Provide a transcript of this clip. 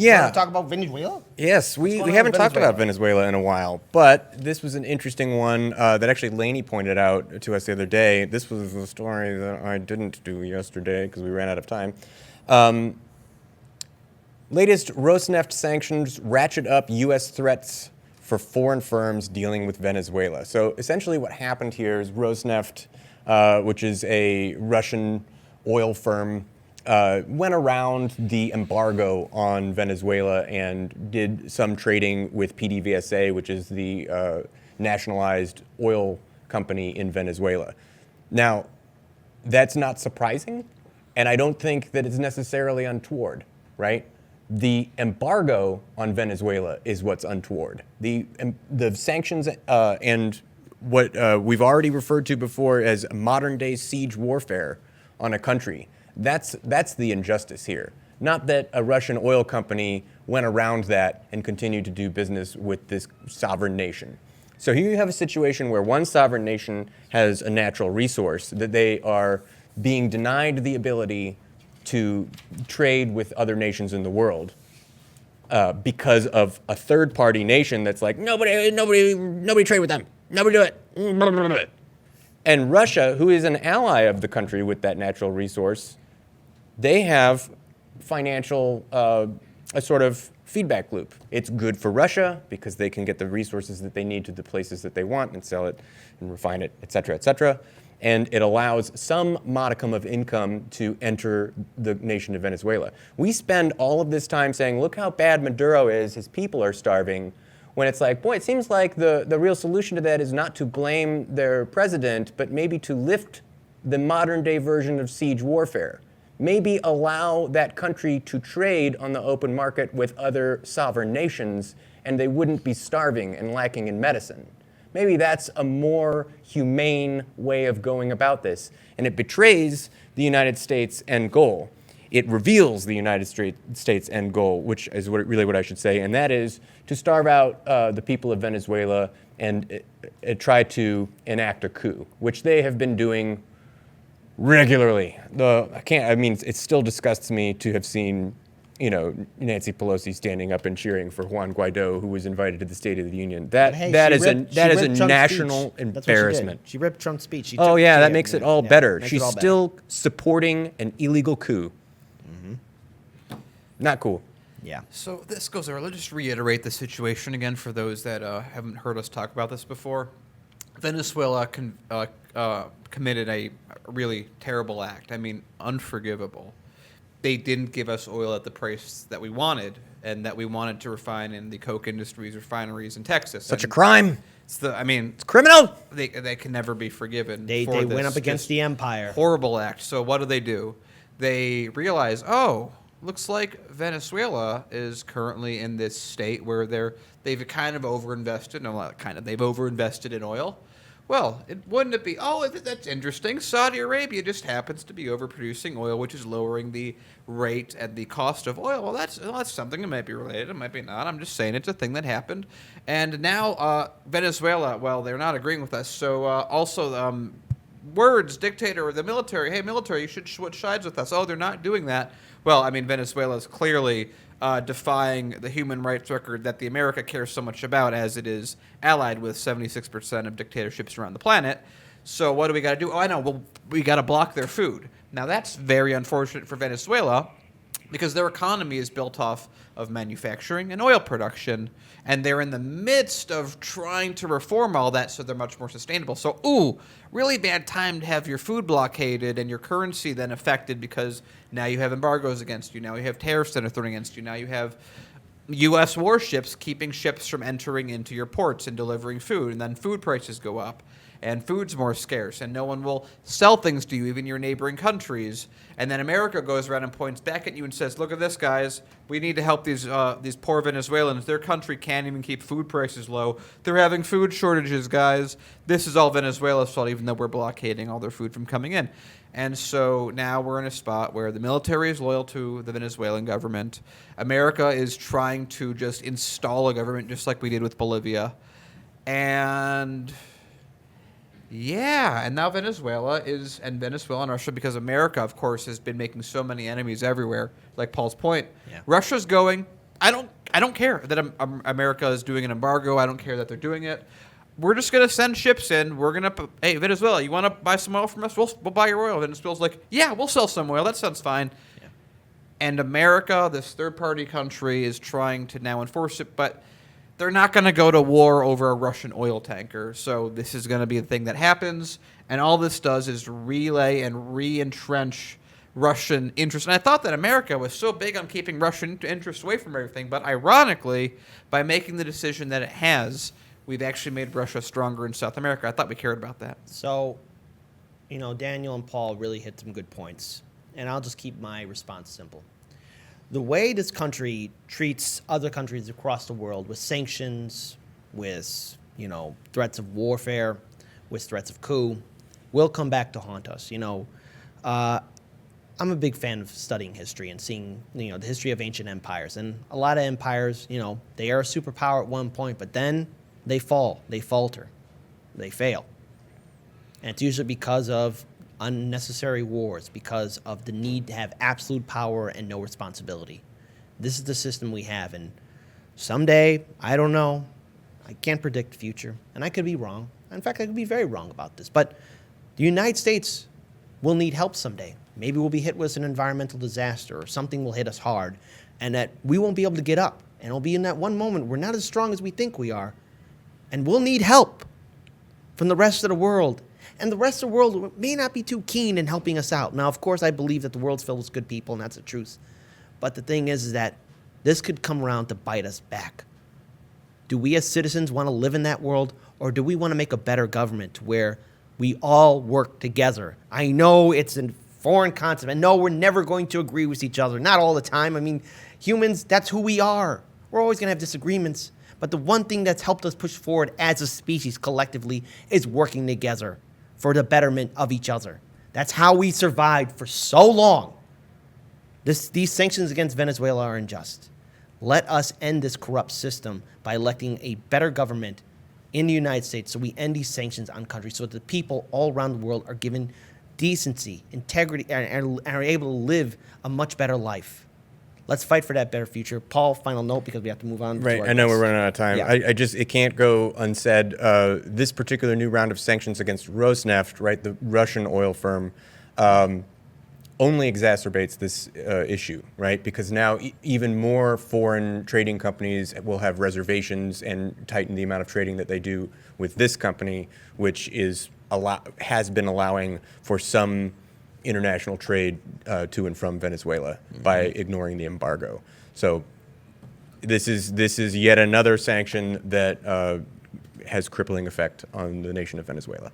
Yeah. You want to talk about Venezuela? Yes, we going on haven't with talked Venezuela? about Venezuela in a while, but this was an interesting one that actually Lainey pointed out to us the other day. This was the story that I didn't do yesterday because we ran out of time. Latest Rosneft sanctions ratchet up U.S. threats for foreign firms dealing with Venezuela. So essentially what happened here is Rosneft, which is a Russian oil firm, went around the embargo on Venezuela and did some trading with PDVSA, which is the nationalized oil company in Venezuela. Now, that's not surprising, and I don't think that it's necessarily untoward, right? The embargo on Venezuela is what's untoward. The sanctions and what we've already referred to before as modern-day siege warfare on a country, that's the injustice here. Not that a Russian oil company went around that and continued to do business with this sovereign nation. So here you have a situation where one sovereign nation has a natural resource that they are being denied the ability to trade with other nations in the world because of a third-party nation that's like, nobody trade with them, nobody do it. And Russia, who is an ally of the country with that natural resource, they have financial, a sort of feedback loop. It's good for Russia because they can get the resources that they need to the places that they want and sell it and refine it, et cetera, et cetera. And it allows some modicum of income to enter the nation of Venezuela. We spend all of this time saying, look how bad Maduro is, his people are starving, when it's like, boy, it seems like the real solution to that is not to blame their president, but maybe to lift the modern day version of siege warfare. Maybe allow that country to trade on the open market with other sovereign nations, and they wouldn't be starving and lacking in medicine. Maybe that's a more humane way of going about this. And it betrays the United States' end goal. It reveals the United States' end goal, which is really what I should say, and that is to starve out the people of Venezuela and try to enact a coup, which they have been doing regularly. It still disgusts me to have seen, Nancy Pelosi standing up and cheering for Juan Guaido, who was invited to the State of the Union. That is a national embarrassment. She ripped Trump's speech. That makes it all better. She's still supporting an illegal coup. Mm-hmm. Not cool. Yeah. So this goes over. Let's just reiterate the situation again for those that haven't heard us talk about this before. Venezuela committed a really terrible act. I mean, unforgivable. They didn't give us oil at the price that we wanted and that we wanted to refine in the coke industry's refineries in Texas. Such a crime. It's criminal. They can never be forgiven. They went up against the empire. Horrible act. So what do? They realize, looks like Venezuela is currently in this state where they've kind of overinvested. No, not kind of. They've overinvested in oil. Well, wouldn't it be, that's interesting. Saudi Arabia just happens to be overproducing oil, which is lowering the rate and the cost of oil. Well, that's something that might be related. It might be not. I'm just saying it's a thing that happened. And now Venezuela, well, they're not agreeing with us. So also words, dictator, or the military, hey, military, you should switch sides with us. Oh, they're not doing that. Well, I mean, Venezuela is clearly defying the human rights record that the America cares so much about, as it is allied with 76% of dictatorships around the planet. So what do we got to do? Oh, I know. Well, we got to block their food. Now, that's very unfortunate for Venezuela because their economy is built off of manufacturing and oil production, and they're in the midst of trying to reform all that so they're much more sustainable. So, really bad time to have your food blockaded and your currency then affected because now you have embargoes against you. Now you have tariffs that are thrown against you. Now you have U.S. warships keeping ships from entering into your ports and delivering food, and then food prices go up. And food's more scarce, and no one will sell things to you, even your neighboring countries. And then America goes around and points back at you and says, look at this, guys. We need to help these poor Venezuelans. Their country can't even keep food prices low. They're having food shortages, guys. This is all Venezuela's fault, even though we're blockading all their food from coming in. And so now we're in a spot where the military is loyal to the Venezuelan government. America is trying to just install a government just like we did with Bolivia. And yeah, and now Venezuela and Russia, because America, of course, has been making so many enemies everywhere, like Paul's point. Yeah. Russia's going, I don't care that America is doing an embargo. I don't care that they're doing it. We're just gonna send ships in. We're gonna, hey, Venezuela, you want to buy some oil from us? We'll buy your oil. Venezuela's like, yeah, we'll sell some oil. That sounds fine. Yeah. And America, this third-party country, is trying to now enforce it, but they're not going to go to war over a Russian oil tanker. So this is going to be the thing that happens, and all this does is relay and re-entrench Russian interest. And I thought that America was so big on keeping Russian interests away from everything, but ironically, by making the decision that it has, we've actually made Russia stronger in South America. I thought we cared about that. So, Daniel and Paul really hit some good points, and I'll just keep my response simple. The way this country treats other countries across the world with sanctions, with, threats of warfare, with threats of coup, will come back to haunt us. I'm a big fan of studying history and seeing, the history of ancient empires. And a lot of empires, they are a superpower at one point, but then they fall, they falter, they fail. And it's usually because of unnecessary wars, because of the need to have absolute power and no responsibility. This is the system we have, and someday, I don't know, I can't predict the future, and I could be wrong. In fact, I could be very wrong about this, but the United States will need help someday. Maybe we'll be hit with an environmental disaster, or something will hit us hard, and that we won't be able to get up, and it'll be in that one moment we're not as strong as we think we are, and we'll need help from the rest of the world. And the rest of the world may not be too keen in helping us out. Now, of course, I believe that the world's filled with good people, and that's the truth. But the thing is that this could come around to bite us back. Do we as citizens want to live in that world, or do we want to make a better government where we all work together? I know it's a foreign concept, and no, we're never going to agree with each other. Not all the time. I mean, humans, that's who we are. We're always going to have disagreements. But the one thing that's helped us push forward as a species collectively is working together for the betterment of each other. That's how we survived for so long. These sanctions against Venezuela are unjust. Let us end this corrupt system by electing a better government in the United States so we end these sanctions on countries so that the people all around the world are given decency, integrity, and are able to live a much better life. Let's fight for that better future. Paul, final note, because we have to move on. Right, I know we're running out of time. Yeah. It can't go unsaid. This particular new round of sanctions against Rosneft, right, the Russian oil firm, only exacerbates this issue, right? Because now even more foreign trading companies will have reservations and tighten the amount of trading that they do with this company, which has been allowing for some international trade to and from Venezuela by ignoring the embargo. So this is yet another sanction that has crippling effect on the nation of Venezuela.